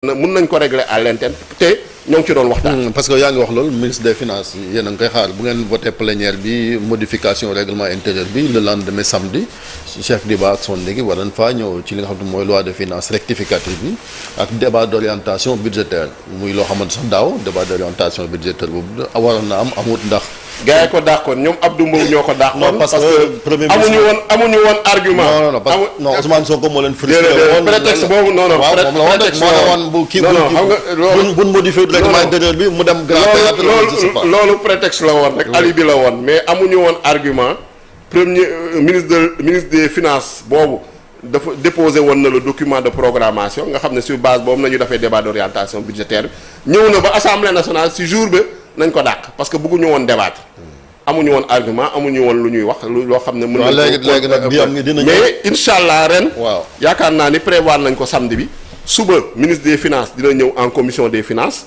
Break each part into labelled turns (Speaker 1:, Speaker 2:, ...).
Speaker 1: mun nañ ko régler à l'interne te ñoo ngi ci doon waxtaan.
Speaker 2: parce que yaa ngi wax loolu ministre des finances yéen a ngi koy xaar bu ngeen voté plénière bi modification règlement intérieur bi le lendemain samedi chef débat ak son équipe war nañ faa ñëw ci li nga xam ne mooy loi de finances rectificative bi ak débat d' orientation budgétaire muy loo xamante sax daaw débat d' orientation budgétaire boobu waroon na am amut ndax.
Speaker 1: gars yi ko dàqoon ñoom Abdou Mbow ñoo ko dàqoon.
Speaker 2: non parce que premier
Speaker 1: ministre amuñu woon argument.
Speaker 2: non Ousmane Sonko moo leen frustré woon
Speaker 1: prétexte boobu non
Speaker 2: prétexte moo woon bu kii bu modifié règlement intérieur bi mu dem grand théâtre
Speaker 1: loolu prétexte la woon rek alibi la woon mais amuñu woon argument premier ministre des finances boobu dafa déposé woon na le document de programmation nga xam ne sur base boobu nañu defee débat d'orientation budgétaire bi ñëw na ba assemblée nationale si jour ba nañ ko dàq parce que bëgguñu woon débattre amuñu woon argument amuñu woon lu ñuy wax loo xam ne mën nañ
Speaker 2: léegi nag bi am dina
Speaker 1: mais incha allah ren
Speaker 2: waaw
Speaker 1: yaakaar naa ni prévoir nañ ko samedi bi suba ministre des finances dina ñëw en commission des finances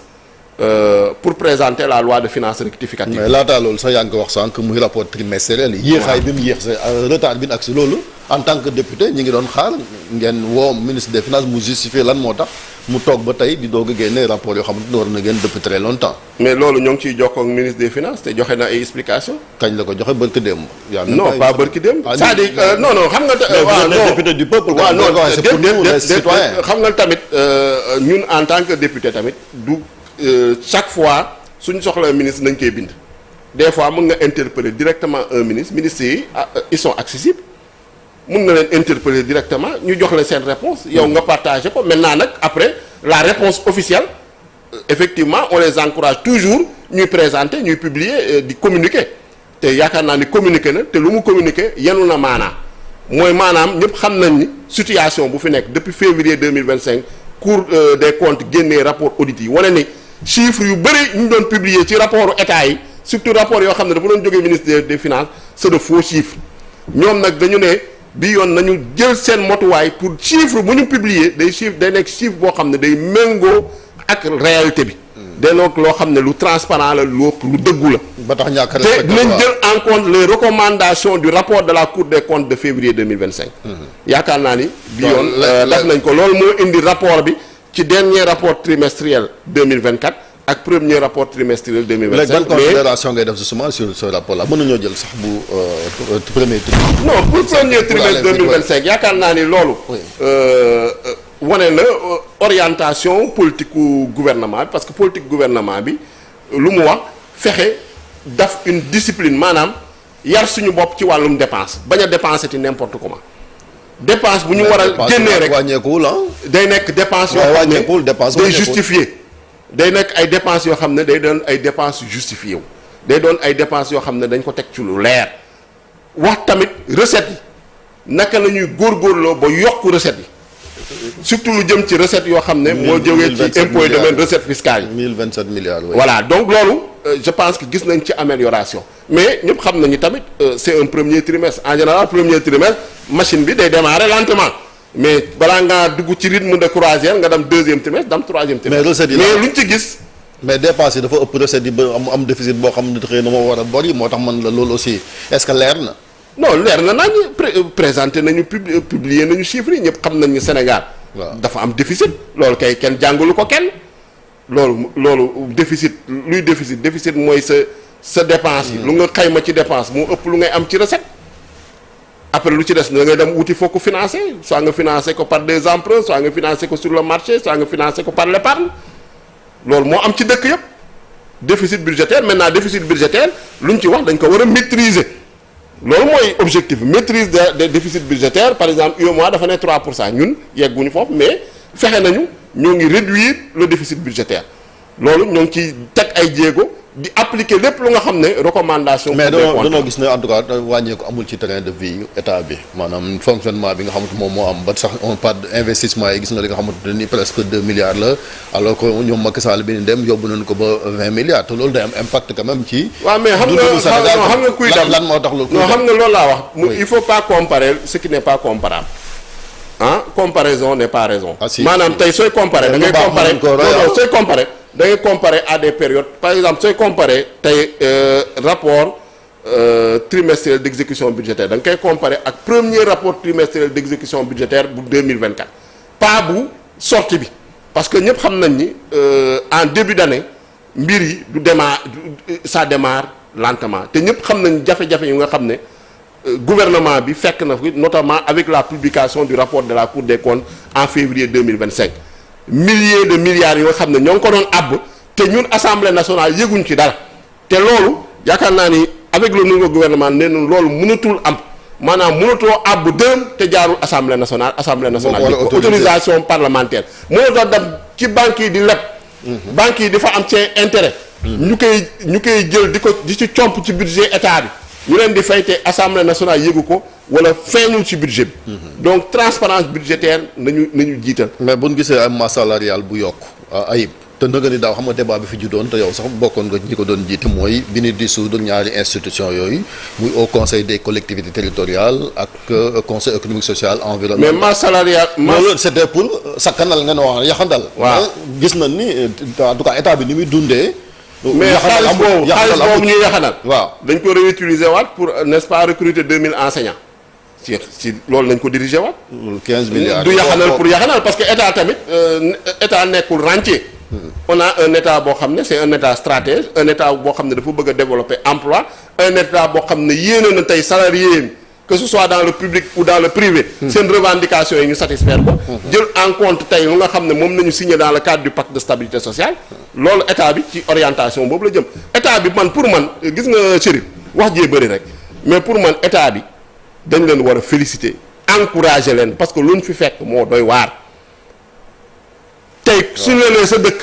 Speaker 1: pour présenter la loi de finances rectificative.
Speaker 2: mais laataa loolu sax yaa ngi ko wax sànq muy rapport trimestriel yi. yéexaay bi mu yéex sa retard bi ak si loolu en tant que député ñi ngi doon xaar ngeen woo ministre des finances mu justifier lan moo tax mu toog ba tey di doog a génne rapport yoo xamante ne war na génn depuis très longtemps.
Speaker 1: mais loolu ñoo ngi ciy jokkoo ak ministre des finances te joxe na ay explications.
Speaker 2: kañ la ko joxe bërki démb.
Speaker 1: non pas bërki démb. c'est-à-dire non xam nga.
Speaker 2: waaw non député du peuple.
Speaker 1: waaw non
Speaker 2: c'est pour nous les citoyens.
Speaker 1: xam nga tamit ñun en tant que député tamit du. chaque fois suñu soxla ministre nañ koy bind des fois mën nga interpeller directement un ministre yi ils sont accessibles mën nga leen interpeller directement ñu jox la seen réponse yow nga partagé ko maintenant nag après la réponse officielle effectivement on les encourage toujours ñuy présenter ñuy publier di communiquer te yaakaar naa ni communiquer na te lu mu communiquer yenu na maanaam mooy maanaam ñëpp xam nañ ni situation bu fi nekk depuis février 2025 Cour des comptes génnee rapport audit yi wane ni chiffres yu bëri ñu doon publier ci rapport état yi surtout rapport yoo xam ne dafa doon jógee ministre des finances c'est de faux chiffres ñoom nag dañu ne bi yoon nañu jël seen motuwaay pour chiffre bu ñu publier day nekk chiffre boo xam ne day méngoo ak réalité bi. day nekk loo xam ne lu transparent la lu dëggu la.
Speaker 2: ba tax ñàkk
Speaker 1: te dinañ jël en compte les recommandations du rapport de la Cour des comptes de février 2025. yaakaar naa ni. bi yoon def nañ ko loolu moo indi rapport bi. ci dernier rapport trimestriel 2024 ak premier rapport trimestriel 2025.
Speaker 2: léegi ban considération ngay def justement sur ce rapport là mën nañoo jël sax bu premier trimestre.
Speaker 1: non pour premier trimestre 2025 yaakaar naa ni loolu. wane na orientation politique gouvernement bi parce que politique gouvernement bi lu mu wax fexe daf une discipline maanaam yar suñu bopp ci wàllum dépense bañ a dépenser ci n'importe comment. dépense bu ñu war a génnee rek
Speaker 2: wàññeekul
Speaker 1: day nekk dépense yoo xam ne day justifié day nekk ay dépenses yoo xam ne day doon ay dépenses justifié wu day doon ay dépenses yoo xam ne dañ ko teg ci lu leer wax tamit recettes yi naka la ñuy góorgóorloo ba yokk recettes yi surtout lu jëm ci recettes yoo xam ne moo jógee ci impôt domaine recettes fiscales yi
Speaker 2: 1027 milliards
Speaker 1: voilà donc loolu je pense que gis nañ ci amélioration mais ñëpp xam nañu tamit c'est un premier trimestre en général premier trimestre machine bi day démarrer lentement mais balaa ngaa dugg ci rythme de croisière nga dem deuxième trimestre dem troisième trimestre.
Speaker 2: mais recettes yi
Speaker 1: mais luñ ci gis.
Speaker 2: mais dépense yi dafa ëpp recettes yi ba am déficit boo xam ne xëy na moo war a bori moo tax man la loolu aussi est-ce que leer na.
Speaker 1: non leer na nañu présenté nañu publier nañu chiffres yi ñëpp xam nañu Sénégal.
Speaker 2: waaw
Speaker 1: dafa am déficit. loolu kay kenn jàngalu ko kenn. loolu déficit luy déficit mooy sa dépense yi. lu nga xayma ci dépense moo ëpp lu ngay am ci recette. après lu ci des da ngay dem wuti foo ko financer soit nga financer ko par des emprunts soit nga financer ko sur le marché soit nga financer ko par l'épargne loolu moo am ci dëkk yëpp déficit budgétaire maintenant déficit budgétaire lu ñu ci wax dañ ko war a maîtriser loolu mooy objectif maîtrise des déficits budgétaires par exemple UEMOA dafa ne 3% ñun yegguñu foofu mais fexe nañu ñoo ngi réduire le déficit budgétaire loolu ñoo ngi ci teg ay jéego di appliquer lépp lu nga xam ne recommandation.
Speaker 2: mais dañoo gis ne en tout cas wàññeeku amul ci terrain de vie état bi maanaam fonctionnement bi nga xamante moom moo am ba sax on parle d'investissement yi gis nga li nga xamante ne ni presque 2 milliards la alors que ñoom Macky Sall bi ni dem yóbbu nañu ko ba 20 milliards te loolu day am impact quand même ci.
Speaker 1: waaw mais xam nga kuy dem
Speaker 2: lan moo tax loolu.
Speaker 1: non xam nga loolu laa wax. il faut pas comparer ce qui n'est pas comparable. comparaison n'est pas raison. maanaam tey sooy comparer da ngay comparer non sooy comparer. da ngay comparer à des périodes par exemple sooy comparer tey rapport trimestriel d'exécution budgétaire da nga koy comparer ak premier rapport trimestriel d'exécution budgétaire bu 2024 pas bu sortie bi parce que ñëpp xam nañ ni en début d'année mbir yi ça démarre lentement te ñëpp xam nañ jafe-jafe yu nga xam ne gouvernement bi fekk na fi notamment avec la publication du rapport de la Cour des comptes en février 2025 milliers de milliards yoo xam ne ñoo ngi ko doon àbb te ñun assemblée nationale yëguñ ci dara te loolu yaakaar naa ni avec le nouveau gouvernement nee na loolu mënatul am maanaam mënatoo àbb dërëm te jaarul assemblée nationale autorisation parlementaire mënatoo dem ci banques yi di leb banques yi dafa am ci intérêt ñu koy jël di ci comp ci budget état bi ñu leen di fay te assemblée nationale yëgu ko wala feeñul ci budget bi donc transparence budgétaire nañu jiital.
Speaker 2: mais bu ñu gisee ay masse salariale bu yokk ayib te nga ni daaw xam nga débat bi fi juddoon te yow sax bokkoon nga ñi ko doon jiite mooy bi ñu dissoudre ñaari institution yooyu muy au conseil des collectivités territoriales ak conseil économique social environnemental.
Speaker 1: mais masse salariale.
Speaker 2: loolu c'était pour sakkanal nga ne wax yaxandal.
Speaker 1: waaw
Speaker 2: gis nañ ni en tout cas état bi ni muy dundee.
Speaker 1: mais xaalis boobu ñuy yaxanal.
Speaker 2: waaw
Speaker 1: dañ ko réutiliser waat pour n'est-ce pas recruter 2000 enseignants ci loolu nañ ko diriger waat.
Speaker 2: 15 milliards
Speaker 1: du yaxanal pour yaxanal parce que état tamit état nekkul rentier. on a un état boo xam ne c'est un état stratège un état boo xam ne dafa bëgg a développer emploi un état boo xam ne yéene na tey salarié que ce soit dans le public ou dans le privé. seen revendications yi ñu satisfaire ko. jël en compte tey lu nga xam ne moom nañu signé dans le cadre du pacte de stabilité sociale. loolu état bi ci orientation boobu la jëm état bi pour man gis nga Chérif wax jee bëri rek mais pour man état bi dañ leen war a féliciter encourager leen parce que lu ñu fi fekk moo doy waar. tey suñu la nee sa dëkk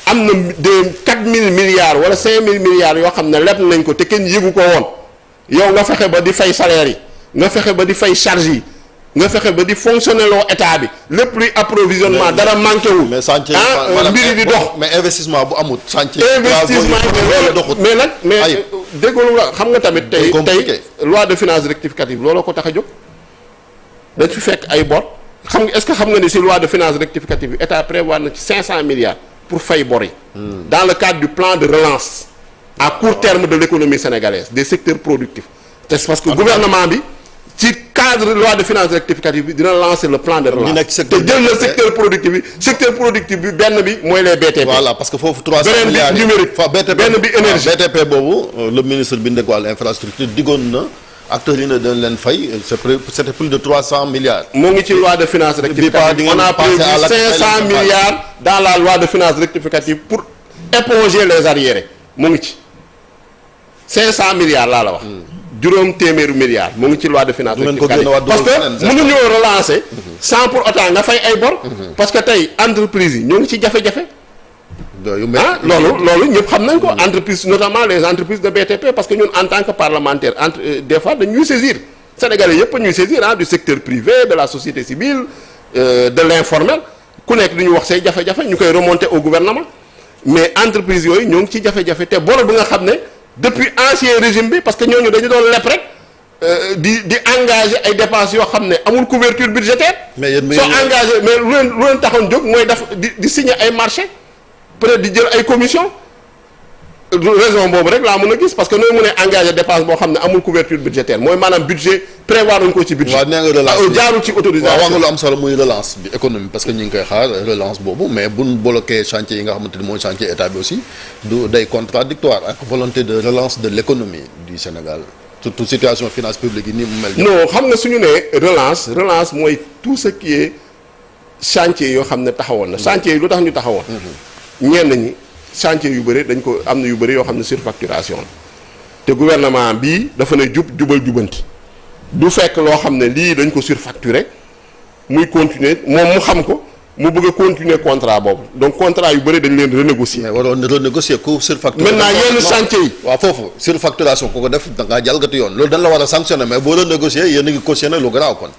Speaker 1: am na de 4000 milliards wala 5000 milliards yoo xam ne leb nañ ko te kenn yëgu ko woon yow nga fexe ba di fay salaire yi nga fexe ba di fay charge yi nga fexe ba di fonctionner loo état bi lépp luy approvisionnement dara manqué wul.
Speaker 2: mais chantier
Speaker 1: mbir yi di dox
Speaker 2: mais investissement bu amut. chantier
Speaker 1: investissement mais nag mais déggoo la xam nga tamit tey loi de finances rectificative looloo ko tax a jóg dañ fi fekk ay bor. est-ce que xam nga ni si loi de finances rectificative bi état prévoir na ci 500 milliards pour fay bor yi. dans le cadre du plan de relance à court terme de l'économie sénégalaise des secteurs productifs. te parce que gouvernement bi ci cadre loi de finances rectificative bi dina lancer le plan de relance. te jël na secteur productif bi benn bi mooy les BTP.
Speaker 2: voilà parce que foofu 300 milliards
Speaker 1: beneen bi numérique benn bi énergie.
Speaker 2: BTP boobu le ministre bi nekk wàllu infrastructure diggoon na. acteurs yi ne dañ leen fay c'était plus de 300 milliards.
Speaker 1: moo ngi ci loi de finances rectificative on a prévu 500 milliards dans la loi de finances rectificative pour éponger les arriérés mu ngi ci 500 milliards laa la wax. juróom téeméeru milliards mu ngi ci loi de finances rectificative parce que mënuñoo relancer sans pour autant nga fay ay bor. parce que tey entreprise yi ñoo ngi ci jafe-jafe. loolu ñëpp xam nañ ko entreprise notamment les entreprises de BTP parce que ñun en tant que parlementaire des fois dañuy saisir sénégalais yëpp ñuy saisir du secteur privé de la société civile de l'informel ku nekk du ñu wax say jafe-jafe ñu koy remonter au gouvernement mais entreprise yooyu ñoo ngi ci jafe-jafe te bor bi nga xam ne depuis ancien régime bi parce que ñooñu dañu doon leb rek di engager ay dépenses yoo xam ne amul couverture budgétaire soo engagé mais lu leen taxoon jóg mooy daf di signer ay marché peut-être di jël ay commission raison boobu rek laa mën a gis parce que nooy mën a engagé dépense boo xam ne amul couverture budgétaire mooy maanaam budget prévoir nañ ko ci budget.
Speaker 2: waaw nee nga relance
Speaker 1: jaarul ci autorisation.
Speaker 2: waaw wax nga lu am solo muy relance bi économie parce que ñu ngi koy xaar relance boobu mais buñ bloqué chantier yi nga xamante ni mooy chantier état bi aussi du day contradictoire ak volonté de relance de l'économie du Sénégal surtout situation finance publique yi ni mu mel.
Speaker 1: non xam nga suñu nee relance mooy tout ce qui est chantier yoo xam ne taxawoon na chantier yi lu tax ñu taxawoon. ñenn ñi chantier yu bëri dañ ko am na yu bëri yoo xam ne surfacturation la te gouvernement bii dafa ne jubal jubanti du fekk loo xam ne lii dañ ko surfacturé muy continuer moom mu xam ko mu bëgg a continuer contrat boobu donc contrat yu bëri dañ leen renégocier.
Speaker 2: mais waroon na renégocier ku surfacturé.
Speaker 1: maintenant yenn chantier yi.
Speaker 2: waaw foofu surfacturation ku ko def da ngaa jalgati yoon loolu dañ la war a sanctionner mais boo renégocier yéen a ngi cautionner lu garaaw kon.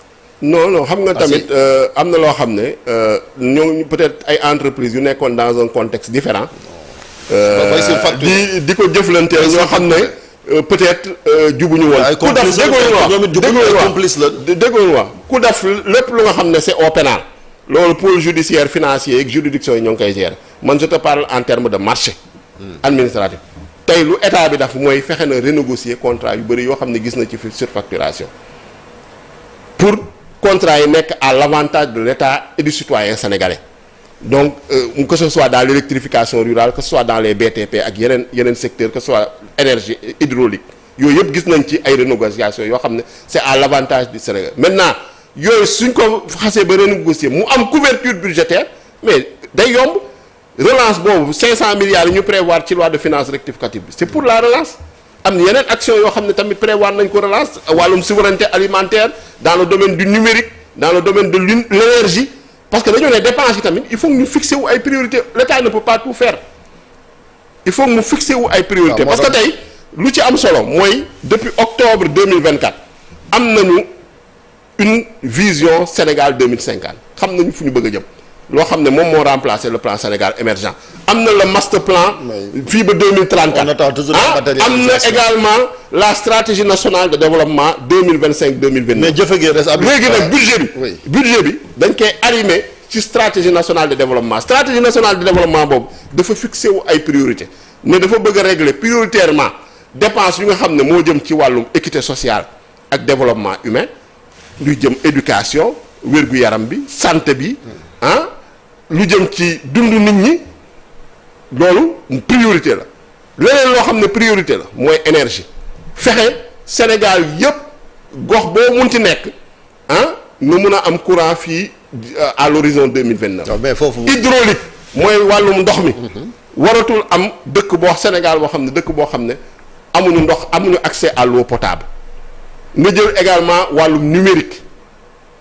Speaker 1: non xam nga tamit am na loo xam ne ñoo peut-être ay entreprises yu nekkoon dans un contexte différent di ko jëflanteel ñoo xam ne peut-être jubuñu woon ku def déggoon wax ku def lépp lu nga xam ne c'est au pénal loolu pôle judiciaire financier ak juridiction yi ñoo ngi koy gérer man je te parle en termes de marché administratif tey lu état bi daf mooy fexe na renégocier contrat yu bëri yoo xam ne gis na ci surfacturation pour contrat yi nekk à l'avantage de l'État et du citoyen sénégalais donc que ce soit dans l'électrification rurale que ce soit dans les BTP ak yeneen secteurs que ce soit énergie hydraulique yooyu yëpp gis nañ ci ay renégociations yoo xam ne c'est à l'avantage du Sénégal maintenant yooyu suñ ko xasee ba renégocier mu am couverture budgétaire mais day yomb relance boobu 500 milliards yi ñu prévoir ci loi de finances rectificative bi c'est pour la relance am na yeneen action yoo xam ne tamit prévoir nañ ko relance wàllum souveraineté alimentaire dans le domaine du numérique dans le domaine de l'énergie parce que dañoo ne dépenses yi tamit il faut que ñu fixer wu ay priorités l'État ne peut pas tout faire il faut que mu fixer wu ay priorités parce que tey lu ci am solo mooy depuis octobre 2024 am nañu une vision Sénégal 2050 xam nañu fu ñu bëgg a jëm loo xam ne moom moo remplacer le plan Sénégal émergent am na le master plan fii ba 2034 am na également la stratégie nationale de développement 2025-2029
Speaker 2: mais jëfe gi res
Speaker 1: léegi nag budget bi dañ koy arrimer ci stratégie nationale de développement stratégie nationale de développement boobu dafa fixé wu ay priorité mais dafa bëgg a régler prioritairement dépenses yu nga xam ne moo jëm ci wàllum équité sociale ak développement humain luy jëm éducation wér-gu-yaram bi santé bi lu jëm ci dundu nit ñi loolu priorité la leneen loo xam ne priorité la mooy énergie fexe Sénégal yépp gox boo munti nekk nga mun a am courant fii à l'horizon 2029
Speaker 2: mais foofu
Speaker 1: hydraulique mooy wàllum ndox mi waratul am dëkk boo Sénégal boo xam ne dëkk boo xam ne amuñu ndox amuñu accès à l'eau potable nga jël également wàllum numérique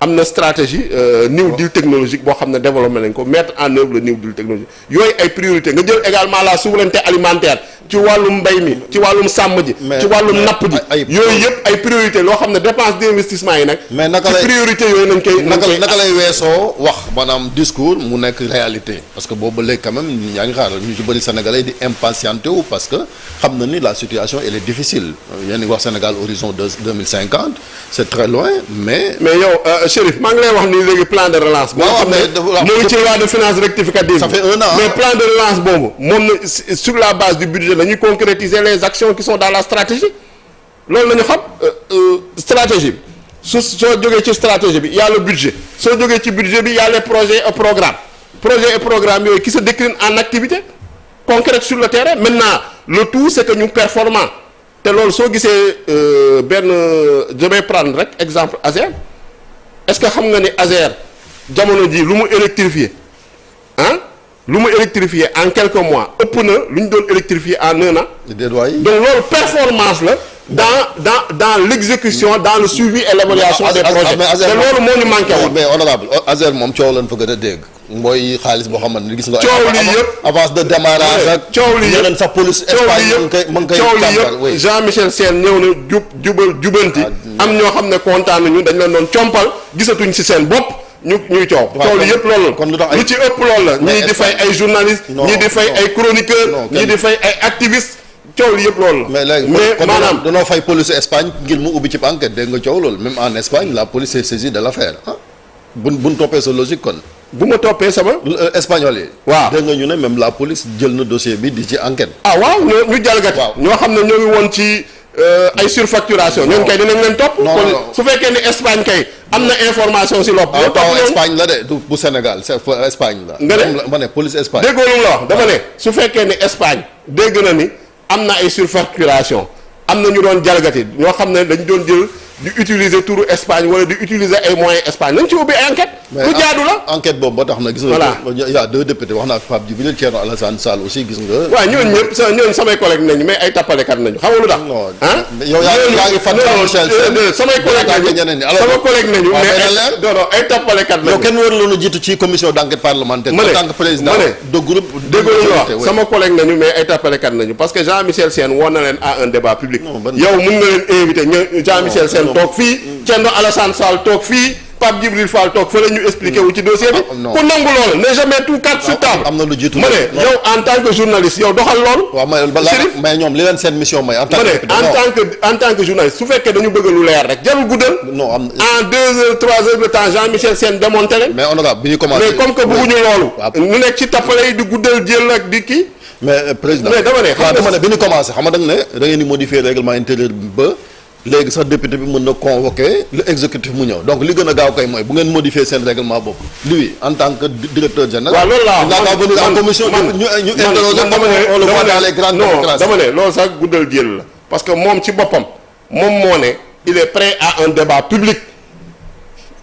Speaker 1: am na stratégie New Deal technologique boo xam ne développé nañ ko mettre en œuvre le New Deal technologique yooyu ay priorité nga jël également la souveraineté alimentaire ci wàllum mbay mi ci wàllum sàmm ji ci wàllum napp ji yooyu yëpp ay priorité loo xam ne dépense d'investissement yi nag
Speaker 2: mais naka
Speaker 1: ci
Speaker 2: lay
Speaker 1: priorité yooyu nañ koy
Speaker 2: naka lay weesoo wax maanaam discours mu nekk réalité parce que boobu ba léegi quand même yaa ngi xaaral ñu ci bëri sénégalais di impatienté wu parce que xam na ni la situation elle est difficile yéen ngi wax Sénégal horizon 2050 c'est très loin mais
Speaker 1: yow Chérif maa ngi lay wax ni léegi plan de relance boo xam ne moo ngi ci loi de finances rectificative
Speaker 2: ça fait un an
Speaker 1: mais plan de relance boobu moom na sur la base du budget la ñuy concrétiser les actions qui sont dans la stratégie loolu la ñu xam stratégie bi soo jógee ci stratégie bi y a le budget soo jógee ci budget bi y a les projets et programmes yooyu qui se déclinent en activité concrète sur le terrain maintenant le tout c'est que ñu performant te loolu soo gisee benn je vais prendre rek exemple ASER est-ce que xam nga ni ASER jamono ji lu mu électrifié en quelques mois ëpp na lu ñu doon électrifié en un an. donc loolu performance la dans l'exécution dans le suivi et l'évaluation des projets te loolu moo ñu manqué woon.
Speaker 2: mais honorable ASER moom coow lañ fa gën a dégg mooy xaalis boo xamante ni gis nga.
Speaker 1: coow lii yëpp
Speaker 2: avance de démarrage ak.
Speaker 1: coow lii yëpp
Speaker 2: sa police Espagne mu ngi koy
Speaker 1: coow Jean-Michel Sène ñëw na jubanti am ñoo xam ne kontaan nañu dañ leen doon compal gisatuñ ci seen bopp. ñuy coow li yëpp loolu la kon lu ci ëpp loolu la ñii di fay ay journalistes ñii di fay ay chroniqueurs ñii di fay ay activistes coow li yëpp loolu la mais maanaam
Speaker 2: danoo fay police Espagne ngir mu ubbi ci enquête dégg nga coow loolu même en Espagne la police est saisie de l'affaire buñ toppee sa logique kon
Speaker 1: bu ma toppee sama
Speaker 2: espagnol yi waaw dégg nga ñu ne même la police jël na dossier bi di ci enquête
Speaker 1: waaw ñu jalgati ñoo xam ne ñoo ngi woon ci ay surfacturation ñooñu kay dinañ leen topp kon su fekkee ni Espagne kay am na information si lopp
Speaker 2: Espagne la de bu Sénégal c'est Espagne la
Speaker 1: nga ne
Speaker 2: ma ne police Espagne
Speaker 1: déggoo lu la wax dama ne su fekkee ni Espagne dégg na ni am na ay surfacturation am na ñu doon jalgati ñoo xam ne dañ doon jël di utiliser turu Espagne wala di utiliser ay moyens Espagne nañ ci ubbi enquête lu jaadu la
Speaker 2: enquête boobu ba tax na gis nga y a deux députés wax naa fi Pape Djibril Thierno Alassane Sall aussi gis nga
Speaker 1: waaw ñooñu ñëpp ñooñu samay collègues nañu mais ay tappalekat nañu xam nga lu tax
Speaker 2: yow yaa ngi fan
Speaker 1: samay collègue nañu mais non ay tappalekat lañu
Speaker 2: yow kenn war loonu jiitu ci commission d'enquête parlementaire en tant que président de groupe
Speaker 1: déggoo lu wax sama collègue nañu mais ay tappalekat nañu parce que Jean-Michel Sène woon na leen à un débat public yow mën nga leen invité Jean-Michel Sène toog fii Thierno Alassane Sall toog fii Pape Djibril Fall toog fa la ñu expliqué wu ci dossier bi ku nangu loolu ne jamais tout carte sur table
Speaker 2: am na lu jiitu
Speaker 1: ma ne yow en tant que journaliste yow doxal loolu
Speaker 2: waaw mais ñoom li leen seen mission mooy en
Speaker 1: tant que journaliste su fekkee dañu bëgg lu leer rek jarul guddal en 2 heures 3 heures de temps Jean-Michel Sène démonté leen
Speaker 2: mais honorable bi ñu commencé
Speaker 1: mais comme que bëgguñu loolu ñu nekk ci tappale yi di guddal jël ak di kii
Speaker 2: mais président
Speaker 1: mais dama ne
Speaker 2: bi ñu commencé xam nga da nga ne da ngeen di modifier règlement intérieur bi ba léegi sax député bi mën na convoquer le exécutif mu ñëw donc li gën a gaaw kay mooy bu ngeen modifier seen règlement bopp lui en tant que directeur général.
Speaker 1: waaw loolu laa
Speaker 2: il n'a qu'à venir en commission ñu interroger comme on le voit dans les grandes démocraties.
Speaker 1: dama ne loolu sax guddal jël la parce que moom ci boppam moom moo ne il est prêt à un débat public.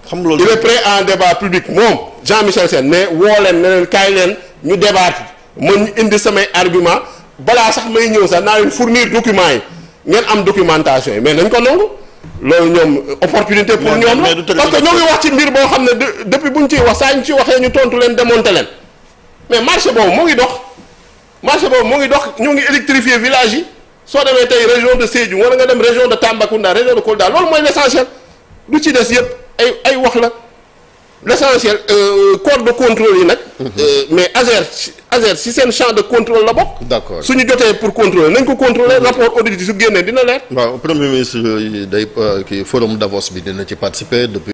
Speaker 2: xam loolu
Speaker 1: il est prêt à un débat public moom Jean-Michel Sène mais woo leen ne leen kaay leen ñu débattre man indi samay argument balaa sax may ñëw sax naa leen fournir documents yi ngeen am documentation yi mais nañ ko nangu loolu ñoom opportunité pour ñoom la parce que ñoo ngi wax ci mbir boo xam ne depuis bu ñu ciy wax saa ñu ci waxee ñu tontu leen démonter leen mais marché boobu moo ngi dox ñoo ngi électrifier village yi soo demee tey région de Sédhiou wala nga dem région de Tambacounda région de Kolda loolu mooy l'essentiel lu ci des yëpp ay wax la l'essentiel corps de contrôle yi nag. mais ASER si seen champ de contrôle la bokk.
Speaker 2: d'accord
Speaker 1: suñu jotee pour contrôler nañ ko contrôler rapport audit su génnee dina leer.
Speaker 2: waaw premier ministre day kii forum Davos bi dina ci participer depuis.